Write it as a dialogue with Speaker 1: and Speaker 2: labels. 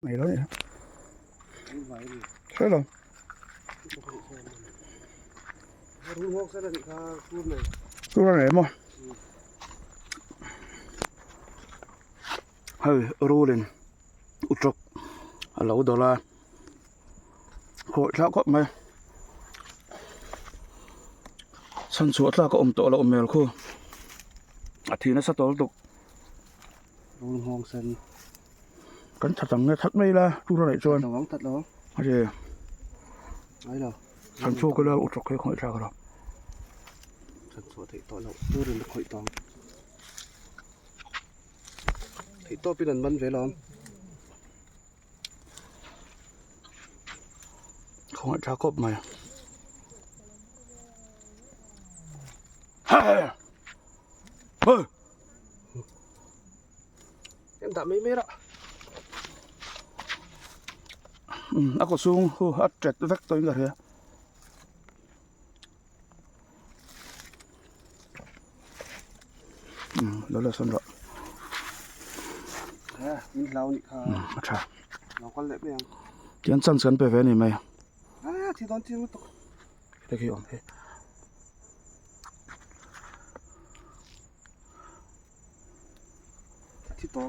Speaker 1: ไหนแล้วเนี่ย
Speaker 2: ไม่ไหวเลย
Speaker 1: ใช่หรอ
Speaker 2: รู้ห้องเสด็จค่ะพูดหน่อย
Speaker 1: ตัวไหนมั้งเฮ้ยรู้เลยอุจจกเราดอลลาร์โคตรแล้วก็ไม่ฉันสวดแล้วก็ตัวเราเมลคู่อาทิตย์นั้นสักตัวตุก
Speaker 2: รู้ห้องเสด็จ
Speaker 1: กันถัดจังเนี่ยถัดไม่ละตัวไหนจวน
Speaker 2: ร้องตัดร้อง
Speaker 1: โอเค
Speaker 2: ไอ้เรา
Speaker 1: ฉันโชว์ก็แล้วอุจจกให้คนชากันหรอ
Speaker 2: ฉันสวดที่ต่อเราตัวเดินคอยตองที่ต่อปีนั้นมันเวลา
Speaker 1: ของชาก็ไม่เฮ้ยเฮ้ย
Speaker 2: ยังทำไม่ละ
Speaker 1: aku sungguh atlet vektor enggak ya lalu sandra
Speaker 2: นี่เรานี่ค่ะ
Speaker 1: अच्छा
Speaker 2: เราก็เล็บยัง
Speaker 1: tian san san pe ve ni mai
Speaker 2: ที่ตอนที่มันตก
Speaker 1: det kan jag om
Speaker 2: ที่ตอง